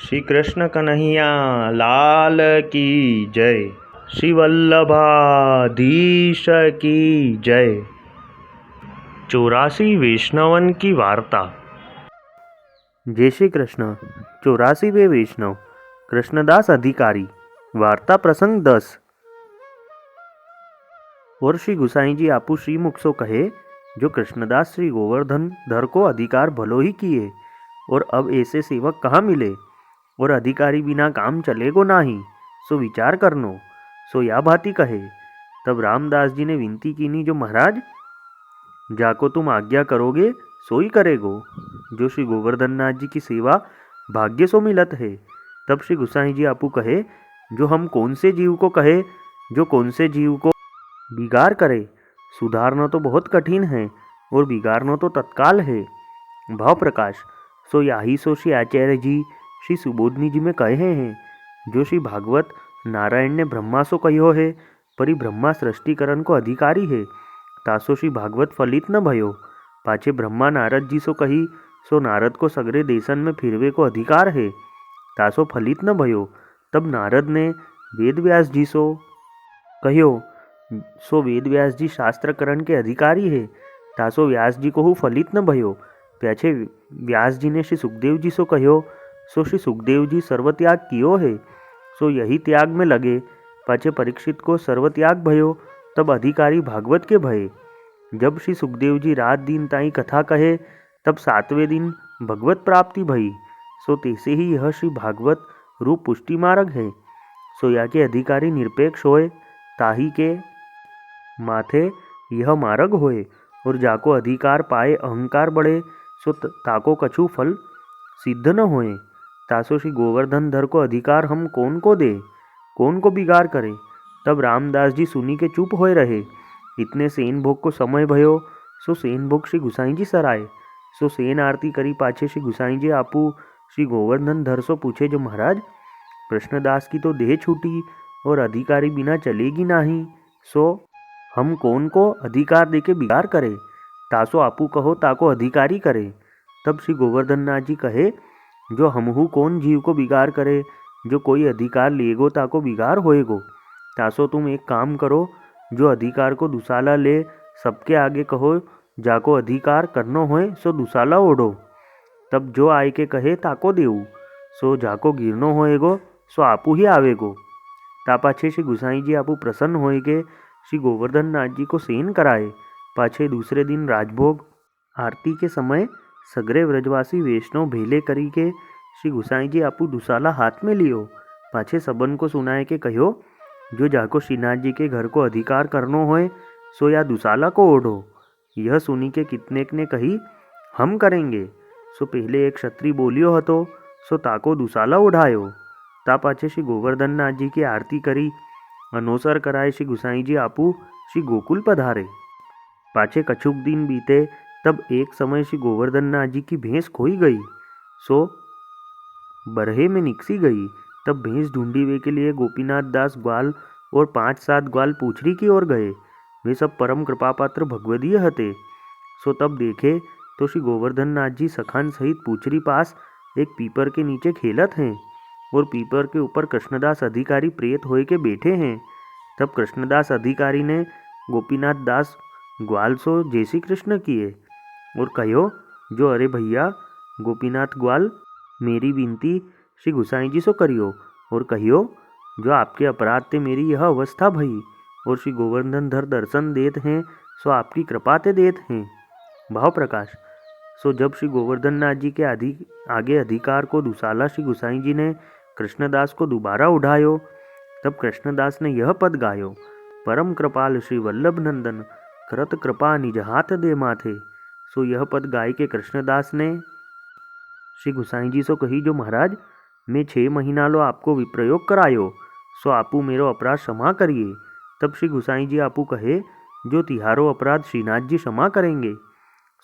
श्री कृष्ण कन्हैया लाल की जय। श्री वल्लभाधीश की जय। 84 वैष्णवन की वार्ता। जय श्री कृष्ण। 84वें वैष्णव कृष्णदास अधिकारी। वार्ता प्रसंग 10। और श्री गुसाई जी आपू श्रीमुख सो कहे, जो कृष्णदास श्री गोवर्धन धर को अधिकार भलो ही किए, और अब ऐसे सेवक कहाँ मिले, और अधिकारी बिना काम चलेगो नाही, सो विचार करनो। सो या भांति कहे। तब रामदास जी ने विनती कीनी, जो महाराज जाको तुम आज्ञा करोगे सो ही करेगो, जो श्री गोवर्धन नाथ जी की सेवा भाग्य सो मिलत है। तब श्री गुसाई जी आपू कहे, जो हम कौन से जीव को कहे, जो कौन से जीव को बिगाड़ करे। सुधारना तो बहुत कठिन है और बिगाड़ना तो तत्काल है। भाव प्रकाश। सो याही सो श्री आचार्य जी श्री सुबोधनी जी में कहे हैं, जो श्री भागवत नारायण ने ब्रह्मा सो कहो है, परी ब्रह्मा सृष्टिकरण को अधिकारी है, तासो श्री भागवत फलित न भयो। पाछे ब्रह्मा नारद जी सो कही, सो नारद को सगरे देशन में फिरवे को अधिकार है, तासो फलित न भयो। तब नारद ने वेद व्यास जी सो कहो, सो वेद व्यास जी शास्त्रकरण के अधिकारी है, तासो व्यास जी को फलित न भयो। पाछे व्यास जी ने श्री सुखदेव जी सो कहो, सो श्री सुखदेव जी सर्वत्याग कियो है, सो यही त्याग में लगे। पाछे परीक्षित को सर्वत्याग भयो, तब अधिकारी भागवत के भये। जब श्री सुखदेव जी रात दिन ताई कथा कहे, तब 7वें दिन भगवत प्राप्ति भई। सो तैसे ही यह श्री भागवत रूप पुष्टि मार्ग है। सो या के अधिकारी निरपेक्ष होए, ताही के माथे यह मार्ग होए, और जाको अधिकार पाए अहंकार बढ़े, सो ताको कछु फल सिद्ध न होए। तासो श्री गोवर्धन धर को अधिकार हम कौन को दे, कौन को बिगाड़ करे। तब रामदास जी सुनी के चुप होए रहे। इतने सेन भोग को समय भयो, सो सेन भोग श्री गुसाई जी सराय। सो सेन आरती करी पाछे श्री गुसाई जी आपू श्री गोवर्धन धर सो पूछे, जो महाराज कृष्णदास की तो देह छूटी और अधिकारी बिना चलेगी नाही, सो हम कौन को अधिकार देके बिगाड़ करे। तासो आपू कहो ताको अधिकारी करे। तब श्री गोवर्धन नाथ जी कहे, जो हमहू कौन जीव को बिगाड़ करे, जो कोई अधिकार लेगो ताको बिगाड़ होएगो। तासो तुम एक काम करो, जो अधिकार को दुसाला ले, सबके आगे कहो, जाको अधिकार करनो होए सो दुसाला ओढ़ो। तब जो आय के कहे ताको देऊ, सो जाको गिरनो होएगो सो आपू ही आवेगो। तापाछे श्री गुसाई जी आपू प्रसन्न होए के श्री गोवर्धन नाथ जी को सेन कराए। पाछे दूसरे दिन राजभोग आरती के समय सगरे व्रजवासी वैष्णव भेले करी के श्री गुसाई जी आपू दुसाला हाथ में लियो। पाछे सबन को सुनाए के कहो, जो जाको श्रीनाथ जी के घर को अधिकार करनो होए, सो या दुसाला को ओढ़ो। यह सुनी के कितनेक ने कही, हम करेंगे। सो पहले एक क्षत्रिय बोलियो हतो, सो ताको दुसाला उठायो। ता पाछे श्री गोवर्धन नाथ जी की आरती करी, अनोसर कराए श्री गुसाई जी आपू श्री गोकुल पधारे। पाछे कछुक दिन बीते, तब एक समय श्री गोवर्धन नाथ जी की भैंस खोई गई, सो बरहे में निकसी गई। तब भैंस ढूंढी वे के लिए गोपीनाथ दास ग्वाल और 5-7 ग्वाल पूछरी की ओर गए। वे सब परम कृपापात्र भगवदीय हते। सो तब देखे तो श्री गोवर्धन नाथ जी सखान सहित पूछरी पास एक पीपर के नीचे खेलत हैं, और पीपर के ऊपर कृष्णदास अधिकारी प्रेत होए के बैठे हैं। तब कृष्णदास अधिकारी ने गोपीनाथ दास ग्वाल सो जय श्री कृष्ण किए, और कहो, जो अरे भैया गोपीनाथ ग्वाल, मेरी विनती श्री गुसाई जी सो करियो, और कहियो, जो आपके अपराध ते मेरी यह अवस्था भई, और श्री गोवर्धन धर दर्शन देत हैं, सो आपकी कृपा ते देत हैं। भाव प्रकाश। सो जब श्री गोवर्धन नाथ जी के आगे अधिकार को दुसाला श्री गुसाई जी ने कृष्णदास को दोबारा उठायो, तब कृष्णदास ने यह पद गायो, परम कृपाल श्री वल्लभ नंदन, करत कृपा निज हाथ दे माथे। सो यह पद गाय के कृष्णदास ने श्री गुसाई जी सो कही, जो महाराज मैं 6 महीना लो आपको विप्रयोग करायो, सो आपू मेरो अपराध क्षमा करिए। तब श्री गुसाई जी आपू कहे, जो तिहारो अपराध श्रीनाथ जी क्षमा करेंगे।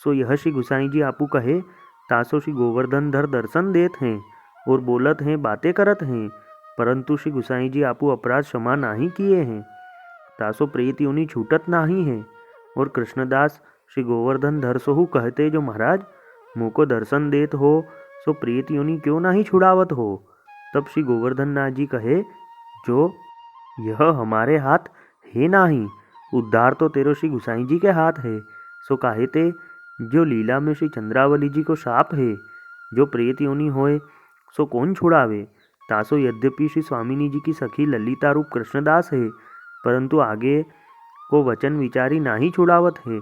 सो यह श्री गुसाई जी आपू कहे, तासो श्री गोवर्धन धर दर्शन देत हैं और बोलत हैं, बातें करत हैं, परंतु श्री गुसाई जी आपू अपराध क्षमा नहीं किए हैं, तासो प्रेत योनि छूटत नहीं है। और कृष्णदास श्री गोवर्धन धर सोहु कहते, जो महाराज मुँह को दर्शन देत हो, सो प्रेत योनि क्यों नहीं छुड़ावत हो। तब श्री गोवर्धन नाथ जी कहे, जो यह हमारे हाथ है नाही, उद्धार तो तेरो श्री गुसाई जी के हाथ है। सो काहे ते जो लीला में श्री चंद्रावली जी को शाप है, जो प्रेत योनि होए सो कौन छुड़ावे। तासो यद्यपि श्री स्वामिनी जी की सखी ललिता रूप कृष्णदास है, परंतु आगे को वचन विचारी नाही छुड़ावत है।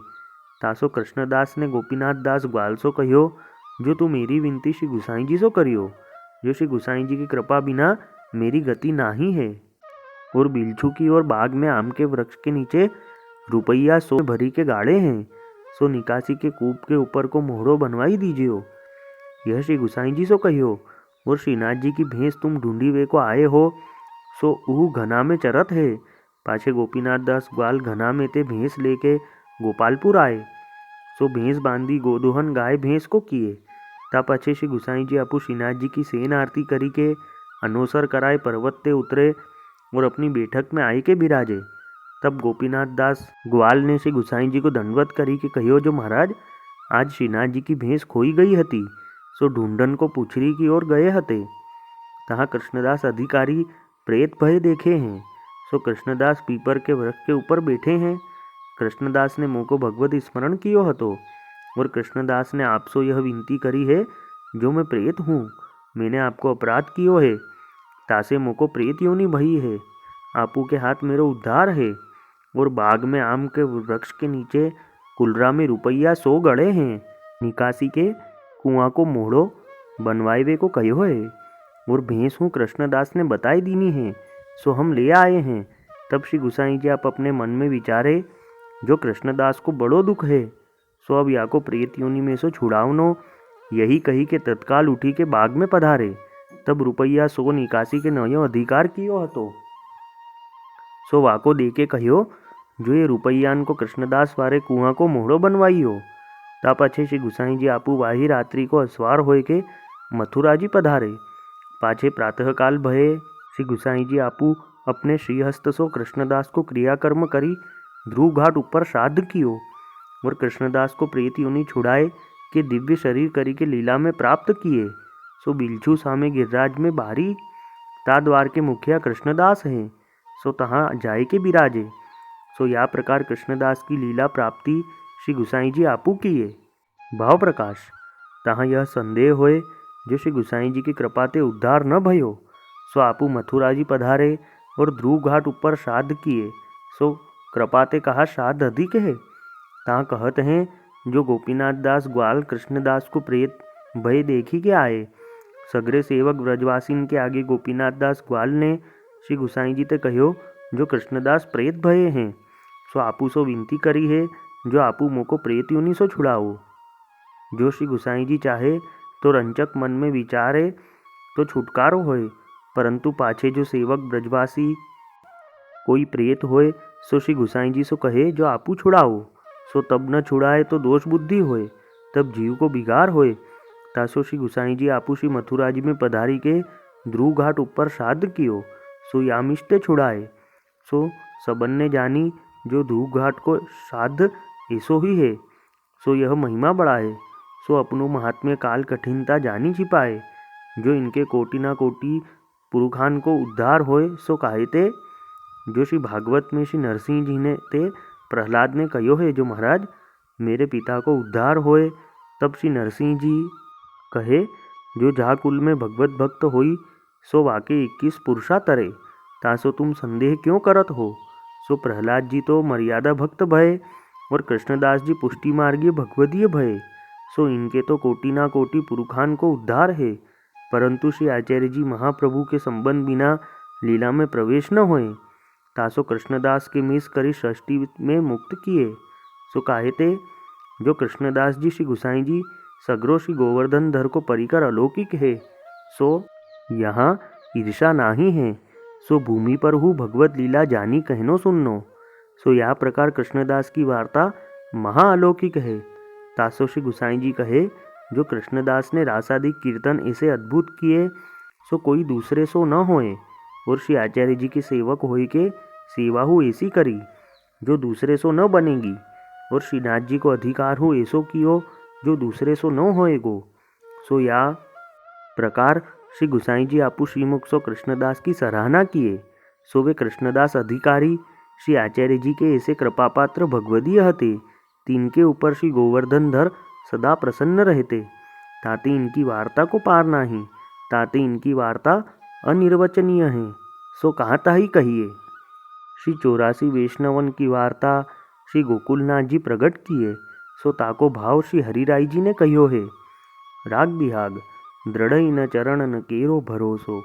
तासो कृष्णदास ने गोपीनाथ दास ग्वाल सो कहियो, जो तू मेरी विनती श्री गुसाई जी सो करियो, जो श्री गुसाई जी की कृपा बिना मेरी गति नाही है। और बिलछू की ओर बाग में आम के वृक्ष के नीचे रुपया 100 भरी के गाड़े हैं, सो निकासी के कूप के ऊपर को मोहड़ो बनवाई दीजियो। यह श्री गुसाई जी सो कहियो। और श्रीनाथ जी की भैंस तुम ढूंढी वे को आए हो, सो ऊ घना में चरत है। पाछे गोपीनाथ दास ग्वाल घना में ते भैंस लेके गोपालपुर आए, सो भैंस बांधी गोदोहन गाय भैंस को किए। ता पाछे श्री गुसाई जी आपू श्रीनाथ जी की सेन आरती करी के अनोसर कराए पर्वत ते उतरे और अपनी बैठक में आई के बिराजे। तब गोपीनाथ दास ग्वाल ने श्री गुसाई जी को दंडवत करी के कहियो, जो महाराज आज श्रीनाथ जी की भैंस खोई गई हती, सो ढूंढन को पुछरी की ओर गए हते। तहाँ कृष्णदास अधिकारी प्रेत भय देखे हैं, सो कृष्णदास पीपर के वृक्ष के ऊपर बैठे हैं। कृष्णदास ने मुँह को भगवत स्मरण कियो हतो, और कृष्णदास ने आपसो यह विनती करी है, जो मैं प्रेत हूँ, मैंने आपको अपराध कियो है, तासे मुँह को प्रेत योनि भई है, आपू के हाथ मेरो उद्धार है। और बाग में आम के वृक्ष के नीचे कुलरा में रुपया 100 गड़े हैं, निकासी के कुआं को मोड़ो बनवाइवे को कहो है, और भैंस हूँ कृष्णदास ने बताई दीनी है, सो हम ले आए हैं। तब श्री गुसाई जी आप अपने मन में विचारे, जो कृष्णदास को बड़ो दुख है, सो अब या को प्रेत योनि में सो छुड़ावनो। यही कही के तत्काल उठी के बाग में पधारे। तब रुपया 100 निकासी के नयो अधिकार कियो हतो, सो वाको दे के कहियो, जो ये रुपयान को कृष्णदास वारे कुआं को मोहड़ो बनवाइयो। ता पाछे श्री गुसाई जी आपू वाही रात्रि को अस्वार होए के मथुरा जी पधारे। पाछे प्रातःकाल भये श्री गुसाई जी आपू अपने श्रीहस्त सो कृष्णदास को क्रियाकर्म करी ध्रुव घाट ऊपर श्राद्ध कियो, और कृष्णदास को प्रेत योनि छुड़ाए के दिव्य शरीर करी के लीला में प्राप्त किए। सो बिलछू सामे गिरिराज में बारी, ता द्वार के मुखिया कृष्णदास हैं, सो तहाँ जाए के बिराजे। सो या प्रकार कृष्णदास की लीला प्राप्ति श्री गुसाई जी आपू किए। भाव प्रकाश। तहाँ यह संदेह होए, जो श्री गुसाई जी की कृपा ते उद्धार न भयो, सो आपू मथुरा जी पधारे और ध्रुव घाट ऊपर श्राद्ध किए। सो कृपा ते कहा श्राद्ध अधिक है। तहाँ कहत हैं, जो गोपीनाथ दास ग्वाल कृष्णदास को प्रेत भय देखी के आए। सगरे सेवक ब्रजवासीन के आगे गोपीनाथ दास ग्वाल ने श्री गुसाई जी ते कहो, जो कृष्णदास प्रेत भये हैं, सो आपू सो विनती करी है, जो आपू मों को प्रेत योनि सो छुड़ाओ। जो श्री गुसाई जी चाहे तो रंचक मन में विचारे तो छुटकारो होए, परंतु पाछे जो सेवक ब्रजवासी कोई प्रेत होए, सो श्री गुसाई जी सो कहे, जो आपू छुड़ाओ। सो तब न छुड़ाए तो दोष बुद्धि होए, तब जीव को बिगाड़ होए। तासो श्री गुसाई जी आपू श्री मथुरा जी में पधारी के ध्रुव घाट ऊपर श्राद्ध कियो, सो यामिष्टे छुड़ाए। सो सबन ने जानी, जो ध्रुव घाट को श्राद्ध ऐसो ही है, सो यह महिमा बड़ा है। सो अपनो महात्म्य काल कठिनता जानी छिपाए, जो इनके कोटि ना कोटि पुरुखान को उद्धार होए। सो काहे ते जो श्री भागवत में श्री नरसिंह जी ने ते प्रहलाद ने कहो है, जो महाराज मेरे पिता को उद्धार होए। तब श्री नरसिंह जी कहे, जो जहाँ कुल में भगवत भक्त होई, सो वाके 21 पुरुषा तरे, तासो तुम संदेह क्यों करत हो। सो प्रहलाद जी तो मर्यादा भक्त भये, और कृष्णदास जी पुष्टि मार्गीय भगवदीय भये। सो इनके तो कोटि ना कोटि पुरुखान को उद्धार है, परंतु श्री आचार्य जी महाप्रभु के संबंध बिना लीला में प्रवेश न होए। तासो कृष्णदास के मिस करी षष्ठी में मुक्त किए। सो काहे ते जो कृष्णदास जी श्री गुसाई जी सगरो श्री गोवर्धन धर को परिकर अलौकिक है, सो यहाँ ईर्षा नाही है। सो भूमि पर हूँ भगवत लीला जानी कहनो सुननो। सो यह प्रकार कृष्णदास की वार्ता महाअलौकिक है। तासो श्री गुसाई जी कहे, जो कृष्णदास ने रासादिक कीर्तन ऐसे अद्भुत किए, सो कोई दूसरे सो न होए। और श्री आचार्य जी के सेवक होई के सेवा हो ऐसी करी, जो दूसरे सो न बनेगी। और श्रीनाथ जी को अधिकार हो ऐसो कियो, जो दूसरे सो न होएगो। सो या प्रकार श्री गुसाई जी आपू श्रीमुख सो कृष्णदास की सराहना किए। सो वे कृष्णदास अधिकारी श्री आचार्य जी के ऐसे कृपापात्र भगवदीय हते, तिनके ऊपर श्री गोवर्धन धर सदा प्रसन्न रहते। ताते इनकी वार्ता को पार नाही, ताते इनकी वार्ता अनिर्वचनीय है, सो कहाँ ताही कहिए। श्री 84 वैष्णवन की वार्ता श्री गोकुलनाथ जी प्रकट किए, सो ताको भाव श्री हरिराय जी ने कहियो है। राग बिहाग दृढ़ न चरण न केरो भरोसो,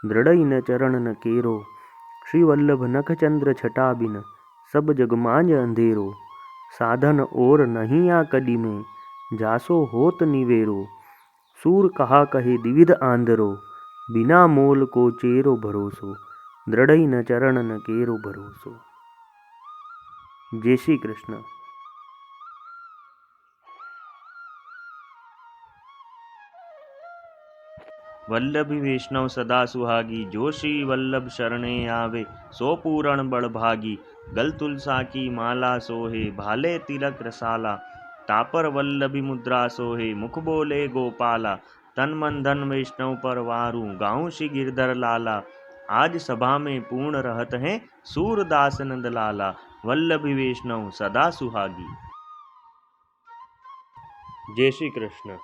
दृढ़ न चरण न केरो, श्री वल्लभ नख चंद्र छटा बिन, सब जग मांझ अंधेरो। साधन और नहीं आ कदी में, जासो होत निवेरो, सूर कहा कहे दिविध आंधरो, बिना मोल को चेरो भरोसो, दृढ़ न चरण न केरो भरोसो। जय श्री कृष्ण। वल्लभी वैष्णव सदा सुहागी, जो श्री वल्लभ शरणे आवे, सो पूरण बड़भागी। गल तुलसा की माला सोहे, भाले तिलक रसाला, तापर वल्लभी मुद्रा सोहे, मुख बोले गोपाला। तन मन धन वैष्णव पर वारू, गाऊं श्री गिरधर लाला। आज सभा में पूर्ण रहत हैं, सूरदास नंद लाला। वल्लभी वैष्णव सदा सुहागी। जय श्री कृष्ण।